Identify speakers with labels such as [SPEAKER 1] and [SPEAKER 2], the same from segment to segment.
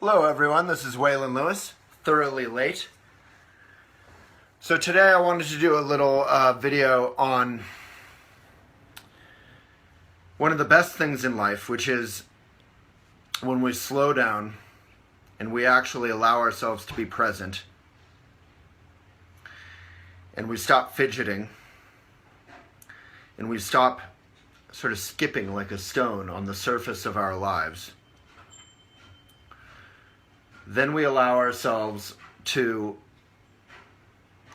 [SPEAKER 1] Hello everyone, this is Waylon Lewis, thoroughly late. So today I wanted to do a little video on one of the best things in life, which is when we slow down and we actually allow ourselves to be present and we stop fidgeting and we stop sort of skipping like a stone on the surface of our lives. Then we allow ourselves to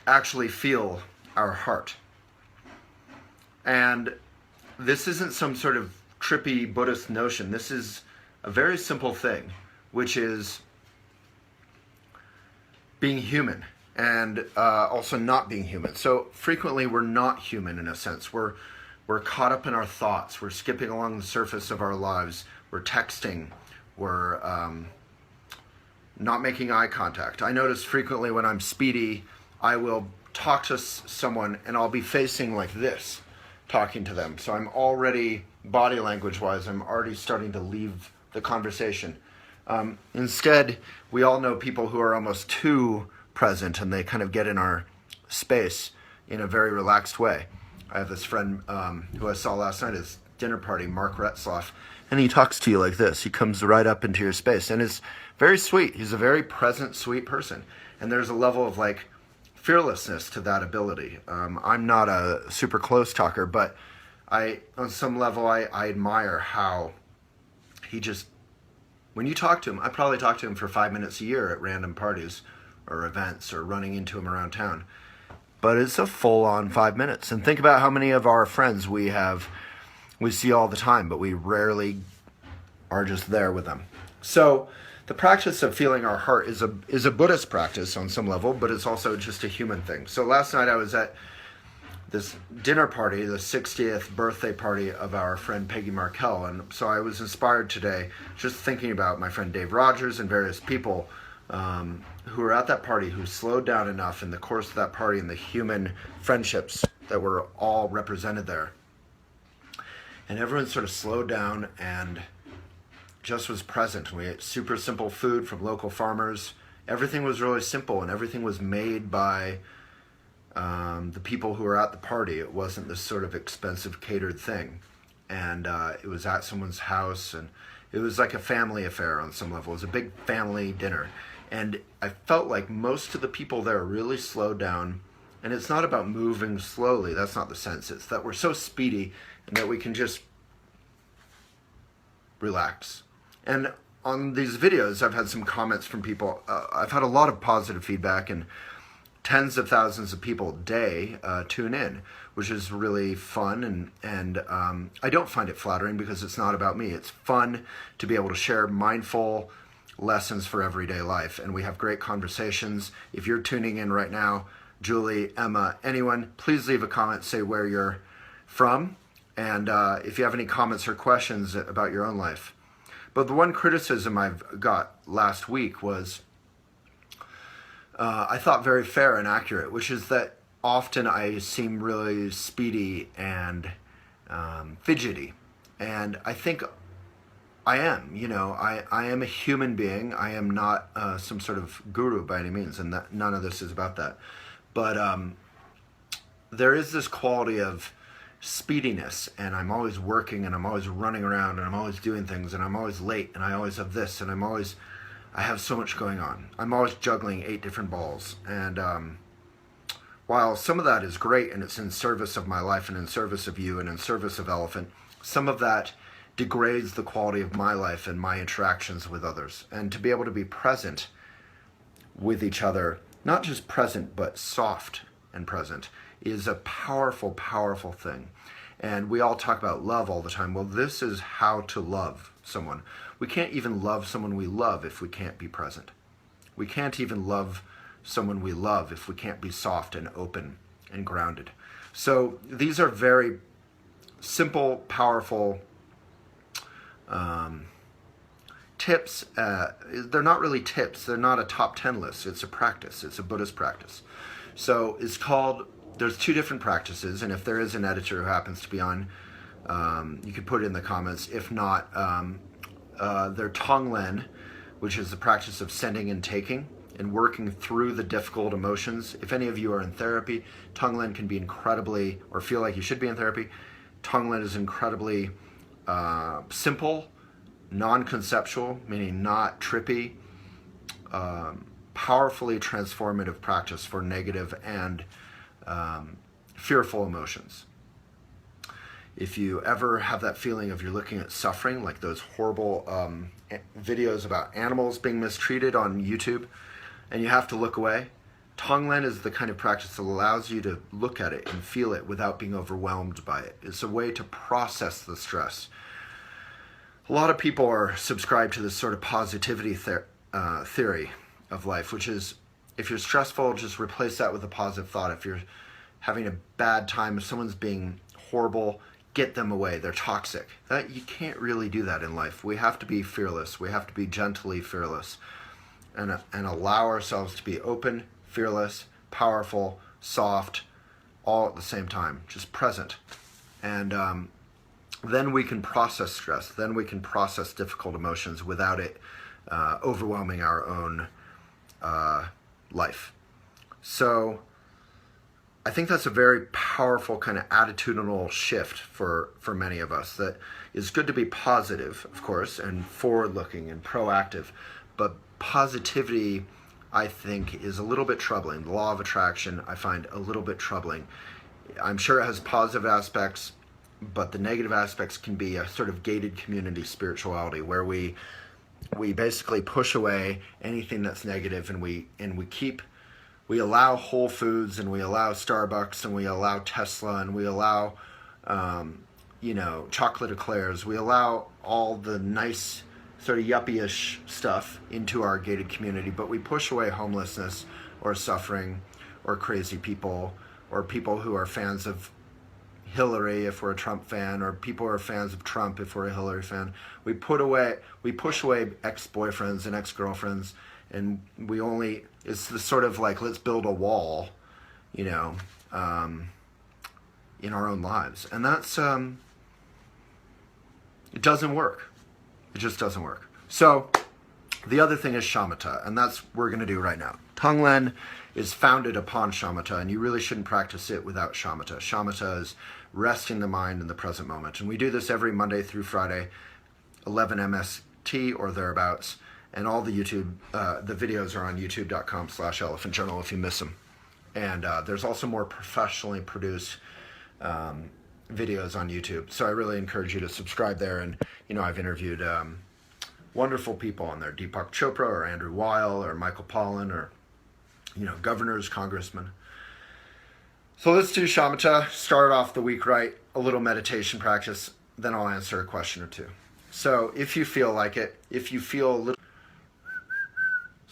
[SPEAKER 1] actually feel our heart. And this isn't some sort of trippy Buddhist notion. This is a very simple thing, which is being human and also not being human. So frequently we're not human in a sense. We're caught up in our thoughts. We're skipping along the surface of our lives. We're texting. We're not making eye contact. I notice frequently when I'm speedy, I will talk to someone and I'll be facing like this, talking to them. So I'm already, body language wise, I'm already starting to leave the conversation. Instead, we all know people who are almost too present and they kind of get in our space in a very relaxed way. I have this friend who I saw last night at his dinner party, Mark Retzloff, and he talks to you like this. He comes right up into your space and is very sweet. He's a very present, sweet person. And there's a level of like fearlessness to that ability. I'm not a super close talker, but on some level, I admire how he just, when you talk to him, I probably talk to him for 5 minutes a year at random parties or events or running into him around town. But it's a full-on 5 minutes. And think about how many of our friends we see all the time, but we rarely are just there with them. So the practice of feeling our heart is a Buddhist practice on some level, but it's also just a human thing. So last night I was at this dinner party, the 60th birthday party of our friend Peggy Markell, and so I was inspired today just thinking about my friend Dave Rogers and various people who were at that party who slowed down enough in the course of that party and the human friendships that were all represented there. And everyone sort of slowed down and just was present. We ate super simple food from local farmers. Everything was really simple and everything was made by the people who were at the party. It wasn't this sort of expensive catered thing. And it was at someone's house and it was like a family affair on some level. It was a big family dinner. And I felt like most of the people there really slowed down. And it's not about moving slowly. That's not the sense. It's that we're so speedy and that we can just relax. And on these videos, I've had some comments from people. I've had a lot of positive feedback and tens of thousands of people a day tune in, which is really fun. And I don't find it flattering because it's not about me. It's fun to be able to share mindful lessons for everyday life. And we have great conversations. If you're tuning in right now, Julie, Emma, anyone, please leave a comment, say where you're from. And if you have any comments or questions about your own life. But the one criticism I've got last week was, I thought very fair and accurate, which is that often I seem really speedy and fidgety. And I think I am, I am a human being. I am not some sort of guru by any means, and none of this is about that. But there is this quality of speediness, and I'm always working and I'm always running around and I'm always doing things and I'm always late and I always have this and I have so much going on. I'm always juggling 8 different balls, and while some of that is great and it's in service of my life and in service of you and in service of Elephant, some of that degrades the quality of my life and my interactions with others. And to be able to be present with each other, not just present but soft and present, is a powerful, powerful thing. And we all talk about love all the time. Well, this is how to love someone. We can't even love someone we love if we can't be present. We can't even love someone we love if we can't be soft and open and grounded. So these are very simple, powerful tips. They're not really tips. They're not a top 10 list. It's a practice. It's a Buddhist practice. So it's called, there's 2 different practices, and if there is an editor who happens to be on, you could put it in the comments. If not, they're Tonglen, which is the practice of sending and taking and working through the difficult emotions. If any of you are in therapy, Tonglen can be incredibly, or feel like you should be in therapy, Tonglen is incredibly simple, non-conceptual, meaning not trippy, powerfully transformative practice for negative and fearful emotions. If you ever have that feeling of you're looking at suffering, like those horrible videos about animals being mistreated on YouTube, and you have to look away, Tonglen is the kind of practice that allows you to look at it and feel it without being overwhelmed by it. It's a way to process the stress. A lot of people are subscribed to this sort of positivity theory of life, which is if you're stressful, just replace that with a positive thought. If you're having a bad time, if someone's being horrible, get them away. They're toxic. You can't really do that in life. We have to be fearless. We have to be gently fearless and allow ourselves to be open, fearless, powerful, soft, all at the same time, just present. And then we can process stress. Then we can process difficult emotions without it overwhelming our own life. So I think that's a very powerful kind of attitudinal shift for many of us. That it's good to be positive, of course, and forward-looking and proactive, but positivity, I think, is a little bit troubling. The law of attraction, I find a little bit troubling. I'm sure it has positive aspects, but the negative aspects can be a sort of gated community spirituality where we basically push away anything that's negative, and we allow Whole Foods, and we allow Starbucks, and we allow Tesla, and we allow chocolate eclairs. We allow all the nice sort of yuppie-ish stuff into our gated community, but we push away homelessness or suffering or crazy people or people who are fans of Hillary if we're a Trump fan, or people who are fans of Trump if we're a Hillary fan. We push away ex-boyfriends and ex-girlfriends, and it's the sort of like, let's build a wall, in our own lives. And that's, it doesn't work. It just doesn't work. So the other thing is Shamatha, and that's what we're going to do right now. Tonglen is founded upon Shamatha, and you really shouldn't practice it without Shamatha. Shamatha is resting the mind in the present moment. And we do this every Monday through Friday, 11 MST or thereabouts. And all the videos are on youtube.com/Elephant Journal if you miss them. And there's also more professionally produced videos on YouTube. So I really encourage you to subscribe there. And, I've interviewed wonderful people on there, Deepak Chopra or Andrew Weil or Michael Pollan or, governors, congressmen. So let's do Shamatha, start off the week right, a little meditation practice, then I'll answer a question or two. So if you feel like it, if you feel a little,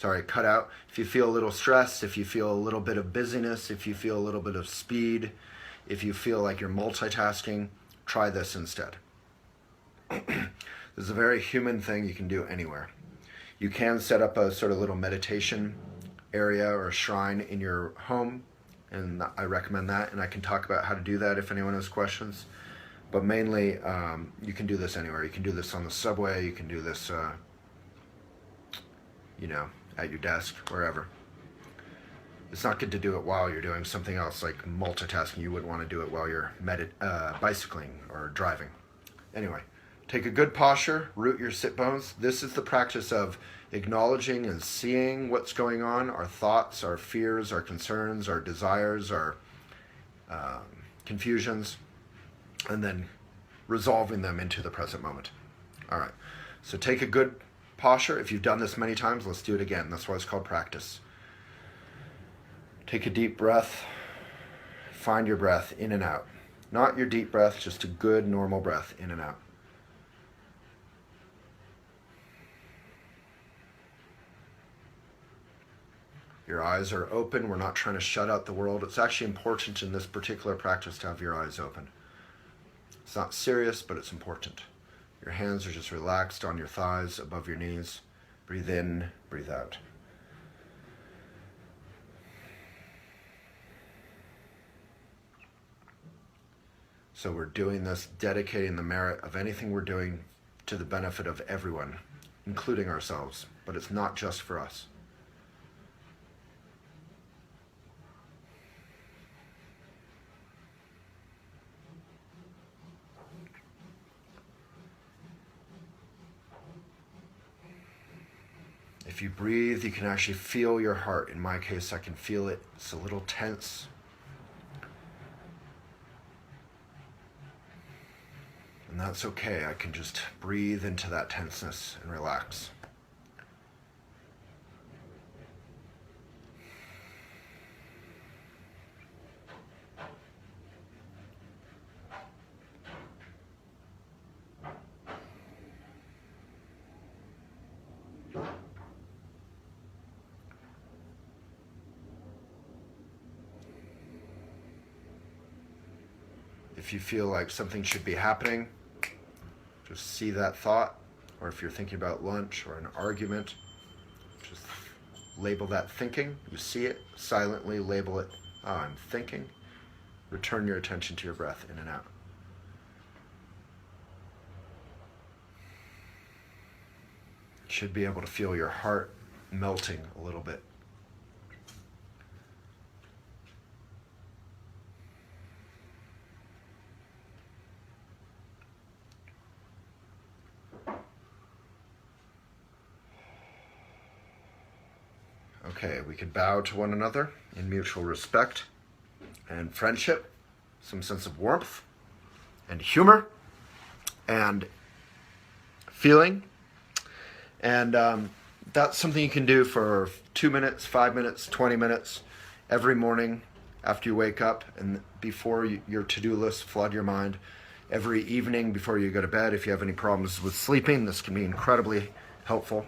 [SPEAKER 1] if you feel a little stress, if you feel a little bit of busyness, if you feel a little bit of speed, if you feel like you're multitasking, try this instead. This is a very human thing you can do anywhere. You can set up a sort of little meditation area or shrine in your home, and I recommend that, and I can talk about how to do that if anyone has questions. But mainly, you can do this anywhere. You can do this on the subway, you can do this, at your desk, wherever. It's not good to do it while you're doing something else, like multitasking. You wouldn't want to do it while you're bicycling or driving. Anyway, take a good posture, root your sit bones. This is the practice of acknowledging and seeing what's going on, our thoughts, our fears, our concerns, our desires, our confusions, and then resolving them into the present moment. All right, so take a good posture. If you've done this many times, let's do it again. That's why it's called practice. Take a deep breath. Find your breath in and out. Not your deep breath, just a good normal breath in and out. Your eyes are open. We're not trying to shut out the world. It's actually important in this particular practice to have your eyes open. It's not serious, but it's important. Your hands are just relaxed on your thighs, above your knees. Breathe in, breathe out. So we're doing this, dedicating the merit of anything we're doing to the benefit of everyone, including ourselves, but it's not just for us. If you breathe, you can actually feel your heart. In my case, I can feel it. It's a little tense. And that's okay. I can just breathe into that tenseness and relax. If you feel like something should be happening, just see that thought. Or if you're thinking about lunch or an argument, just label that thinking. You see it, silently label it. Oh, I'm thinking. Return your attention to your breath in and out. You should be able to feel your heart melting a little bit. Okay, we could bow to one another in mutual respect and friendship, some sense of warmth and humor and feeling. And that's something you can do for 2 minutes, 5 minutes, 20 minutes every morning after you wake up and before your to-do list flood your mind. Every evening before you go to bed, if you have any problems with sleeping, this can be incredibly helpful.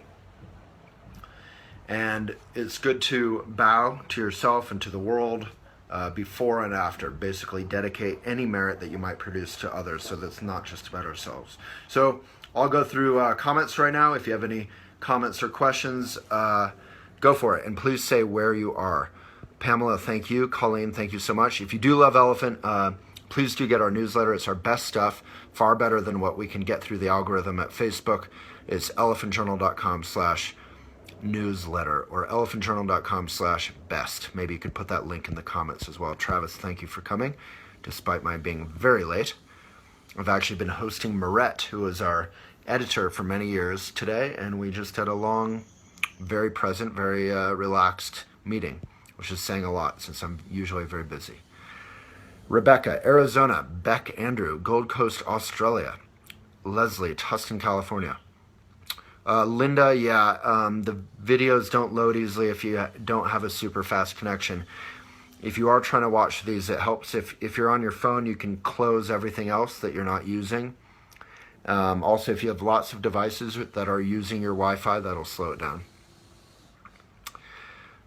[SPEAKER 1] And it's good to bow to yourself and to the world before and after. Basically dedicate any merit that you might produce to others so that it's not just about ourselves. So I'll go through comments right now. If you have any comments or questions, go for it. And please say where you are. Pamela, thank you. Colleen, thank you so much. If you do love Elephant, please do get our newsletter. It's our best stuff, far better than what we can get through the algorithm at Facebook. It's elephantjournal.com/newsletter or elephantjournal.com/best. Maybe you could put that link in the comments as well. Travis, thank you for coming, despite my being very late. I've actually been hosting Moret, who was our editor for many years today, and we just had a long, very present, very relaxed meeting, which is saying a lot since I'm usually very busy. Rebecca, Arizona. Beck Andrew, Gold Coast, Australia. Leslie, Tustin, California. Linda, the videos don't load easily if you don't have a super fast connection. If you are trying to watch these, it helps if you're on your phone, you can close everything else that you're not using. Also, if you have lots of devices that are using your Wi-Fi, that'll slow it down.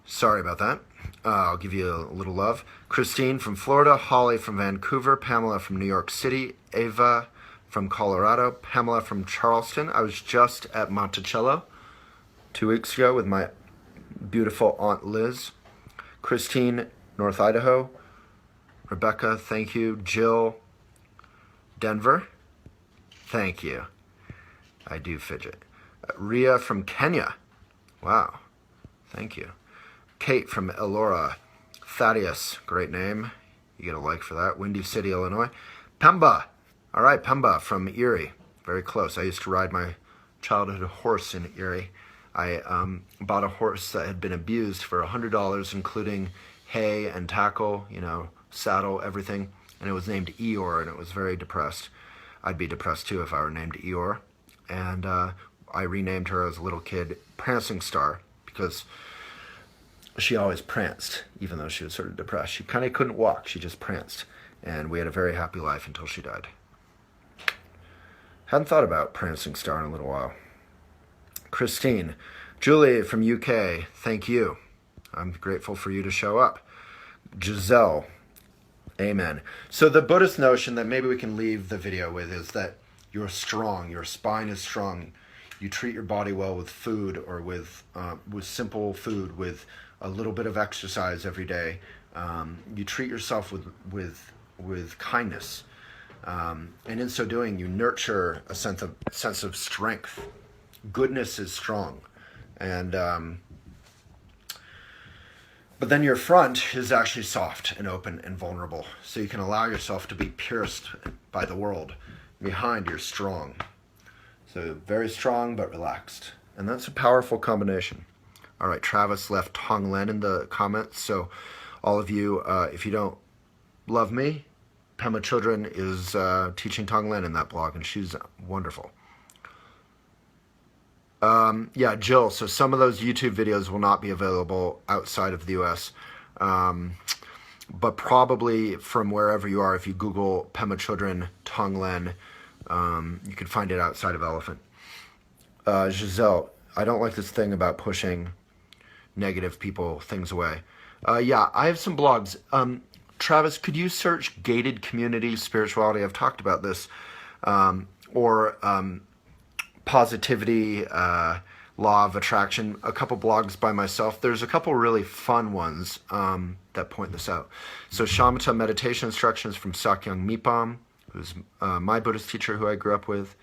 [SPEAKER 1] Sorry about that. I'll give you a little love. Christine from Florida, Holly from Vancouver, Pamela from New York City, Ava from Colorado, Pamela from Charleston. I was just at Monticello 2 weeks ago with my beautiful Aunt Liz. Christine, North Idaho. Rebecca, thank you. Jill, Denver, thank you. I do fidget. Ria from Kenya. Wow, thank you. Kate from Elora. Thaddeus, great name. You get a like for that. Windy City, Illinois. Pemba. All right, Pemba from Erie. Very close. I used to ride my childhood horse in Erie. I bought a horse that had been abused for $100, including hay and tackle, saddle, everything. And it was named Eeyore, and it was very depressed. I'd be depressed too if I were named Eeyore. And I renamed her as a little kid Prancing Star because she always pranced, even though she was sort of depressed. She kind of couldn't walk. She just pranced. And we had a very happy life until she died. Hadn't thought about Prancing Star in a little while. Christine. Julie from UK, thank you. I'm grateful for you to show up. Giselle. Amen. So the Buddhist notion that maybe we can leave the video with is that you're strong. Your spine is strong. You treat your body well with food or with simple food, with a little bit of exercise every day. You treat yourself with kindness, and in so doing, you nurture a sense of strength Goodness is strong. And but then your front is actually soft and open and vulnerable. So you can allow yourself to be pierced by the world. Behind, you're strong. So very strong but relaxed. And that's a powerful combination. All right, Travis left Tonglen in the comments. So all of you, if you don't love me, Pema Children is teaching Tonglen in that blog, and she's wonderful. Yeah, Jill, so some of those YouTube videos will not be available outside of the US. But probably from wherever you are, if you Google Pema Children Tonglen, you can find it outside of Elephant. Giselle, I don't like this thing about pushing negative things away. Yeah, I have some blogs. Travis, could you search gated communities, spirituality? I've talked about this. Or positivity, law of attraction, a couple blogs by myself. There's a couple really fun ones that point this out. So Shamatha meditation instructions from Sakyong Mipam, who's my Buddhist teacher who I grew up with.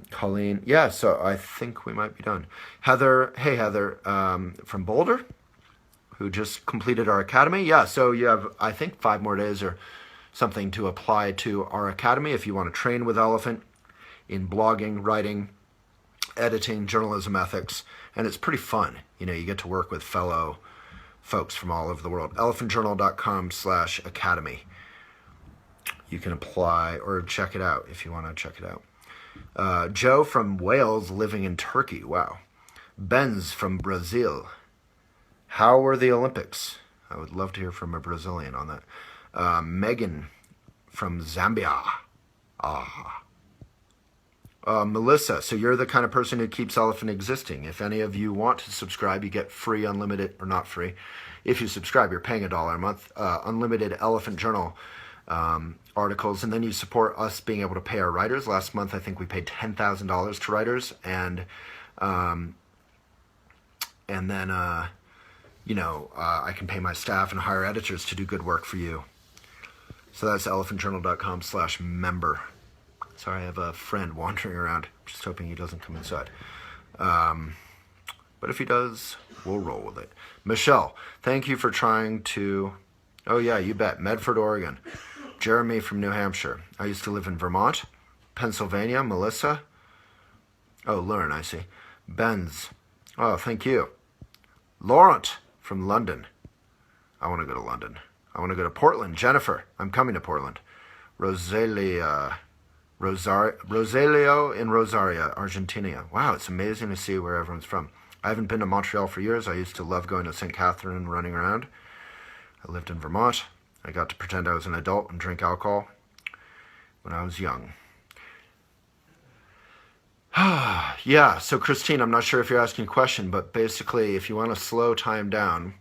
[SPEAKER 1] Colleen, yeah, so I think we might be done. Heather, hey Heather, from Boulder, who just completed our academy. Yeah, so you have, I think, 5 more days or something to apply to our academy if you want to train with Elephant in blogging, writing, editing, journalism ethics, and it's pretty fun. You know, you get to work with fellow folks from all over the world. elephantjournal.com/academy. You can apply or check it out if you want to check it out. Joe from Wales living in Turkey. Wow. Benz from Brazil. How were the Olympics? I would love to hear from a Brazilian on that. Megan from Zambia. Melissa, so you're the kind of person who keeps Elephant existing. If any of you want to subscribe, you get free unlimited, or not free. If you subscribe, you're paying $1 a month. Unlimited Elephant Journal articles, and then you support us being able to pay our writers. Last month, I think we paid $10,000 to writers, and then I can pay my staff and hire editors to do good work for you. So that's elephantjournal.com/member. Sorry, I have a friend wandering around. Just hoping he doesn't come inside. But if he does, we'll roll with it. Michelle, thank you for trying to... Oh yeah, you bet. Medford, Oregon. Jeremy from New Hampshire. I used to live in Vermont. Pennsylvania. Melissa. Oh, Lauren, I see. Benz. Oh, thank you. Laurent from London. I want to go to London. I want to go to Portland. Jennifer, I'm coming to Portland. Rosalio in Rosario, Argentina. Wow, it's amazing to see where everyone's from. I haven't been to Montreal for years. I used to love going to St. Catherine and running around. I lived in Vermont. I got to pretend I was an adult and drink alcohol when I was young. Yeah, so Christine, I'm not sure if you're asking a question, but basically if you want to slow time down,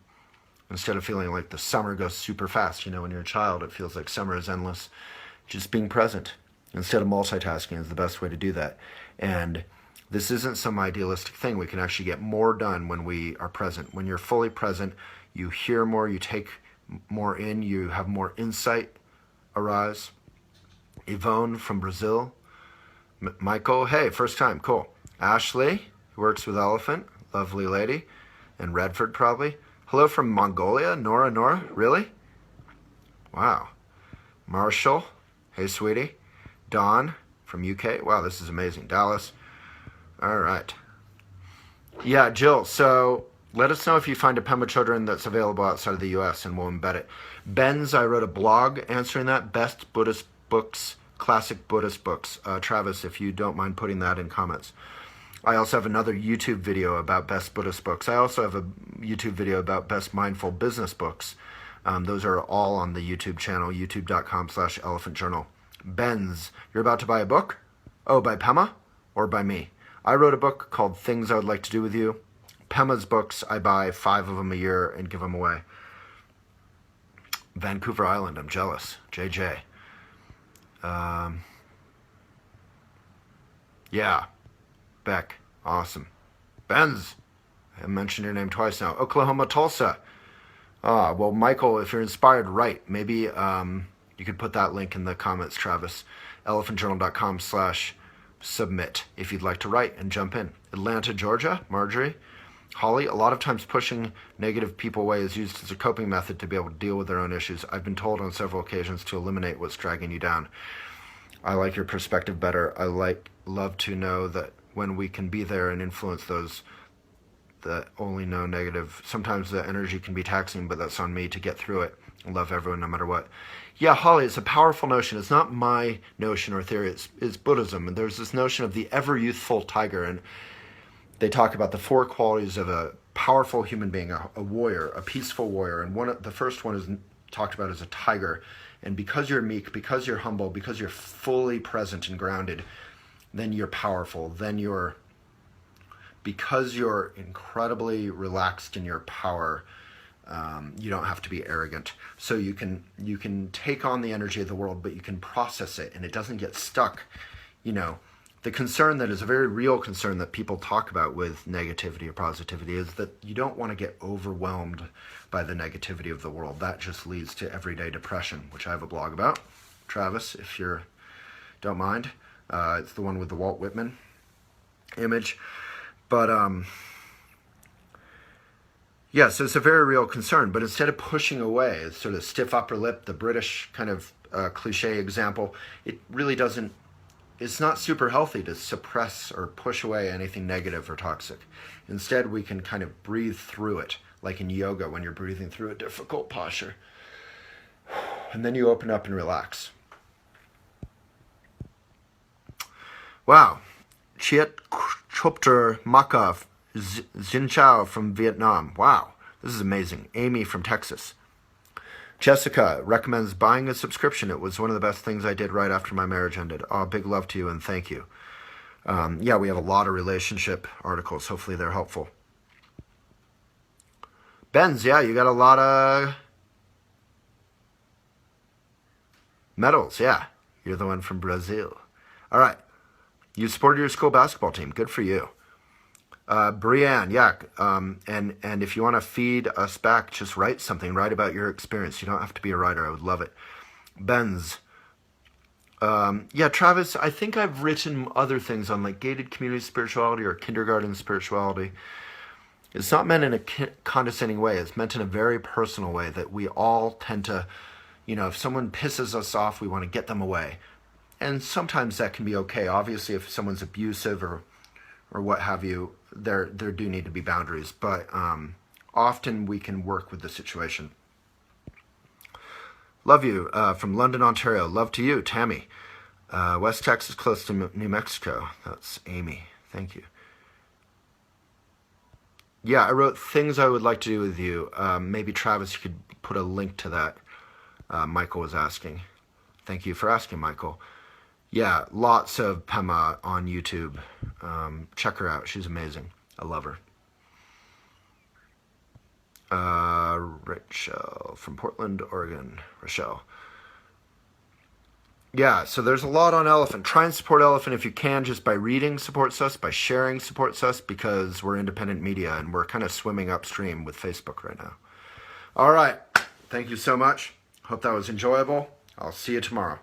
[SPEAKER 1] instead of feeling like the summer goes super fast, when you're a child, it feels like summer is endless. Just being present instead of multitasking is the best way to do that. And this isn't some idealistic thing. We can actually get more done when we are present. When you're fully present, you hear more, you take more in, you have more insight arise. Yvonne from Brazil. Michael, hey, first time, cool. Ashley, who works with Elephant, lovely lady. And Redford, probably. Hello from Mongolia, Nora, really? Wow. Marshall, hey, sweetie. Dawn from UK, wow, this is amazing. Dallas, all right. Yeah, Jill, so let us know if you find a Pema Children that's available outside of the US and we'll embed it. Benz, I wrote a blog answering that. Best Buddhist books, classic Buddhist books. Travis, if you don't mind putting that in comments. I also have another YouTube video about best Buddhist books. I also have a YouTube video about best mindful business books. Those are all on the YouTube channel, youtube.com/elephantjournal. Benz, you're about to buy a book? Oh, by Pema or by me? I wrote a book called Things I Would Like to Do With You. Pema's books, I buy 5 of them a year and give them away. Vancouver Island, I'm jealous. JJ. Yeah. Beck, awesome. Benz, I mentioned your name twice now. Oklahoma, Tulsa. Well, Michael, if you're inspired, write. Maybe you could put that link in the comments, Travis. elephantjournal.com/ submit if you'd like to write and jump in. Atlanta, Georgia, Marjorie. Holly, a lot of times pushing negative people away is used as a coping method to be able to deal with their own issues. I've been told on several occasions to eliminate what's dragging you down. I like your perspective better. I love to know that when we can be there and influence those that only know negative, sometimes the energy can be taxing, but that's on me to get through it. I love everyone no matter what. Yeah, Holly, it's a powerful notion. It's not my notion or theory. It's Buddhism. And there's this notion of the ever-youthful tiger, and they talk about the 4 qualities of a powerful human being, a warrior, a peaceful warrior. And the first one is talked about as a tiger. And because you're meek, because you're humble, because you're fully present and grounded, then you're powerful. Because you're incredibly relaxed in your power, you don't have to be arrogant. So you can take on the energy of the world, but you can process it, and it doesn't get stuck. The concern that is a very real concern that people talk about with negativity or positivity is that you don't want to get overwhelmed by the negativity of the world. That just leads to everyday depression, which I have a blog about. Travis, if you don't mind. It's the one with the Walt Whitman image. But, yeah, so it's a very real concern. But instead of pushing away, it's sort of stiff upper lip, the British kind of cliche example, it really doesn't, it's not super healthy to suppress or push away anything negative or toxic. Instead, we can kind of breathe through it, like in yoga when you're breathing through a difficult posture. And then you open up and relax. Wow. Chiet Chopter Makov Xin Chao from Vietnam. Wow, this is amazing. Amy from Texas. Jessica recommends buying a subscription. It was one of the best things I did right after my marriage ended. Oh, big love to you and thank you. Yeah, we have a lot of relationship articles. Hopefully they're helpful. Benz, yeah, you got a lot of medals. Yeah, you're the one from Brazil. All right. You supported your school basketball team. Good for you. Brianne, yeah. And if you want to feed us back, just write something. Write about your experience. You don't have to be a writer. I would love it. Benz. Yeah, Travis, I think I've written other things on like gated community spirituality or kindergarten spirituality. It's not meant in a condescending way. It's meant in a very personal way that we all tend to, if someone pisses us off, we want to get them away. And sometimes that can be okay. Obviously, if someone's abusive or what have you, there do need to be boundaries. But often we can work with the situation. Love you from London, Ontario. Love to you, Tammy. West Texas, close to New Mexico. That's Amy. Thank you. Yeah, I wrote things I would like to do with you. Maybe Travis, you could put a link to that. Michael was asking. Thank you for asking, Michael. Yeah, lots of Pema on YouTube. Check her out. She's amazing. I love her. Rachel from Portland, Oregon. Rachel. Yeah, so there's a lot on Elephant. Try and support Elephant if you can, just by reading supports us, by sharing supports us, because we're independent media and we're kind of swimming upstream with Facebook right now. All right. Thank you so much. Hope that was enjoyable. I'll see you tomorrow.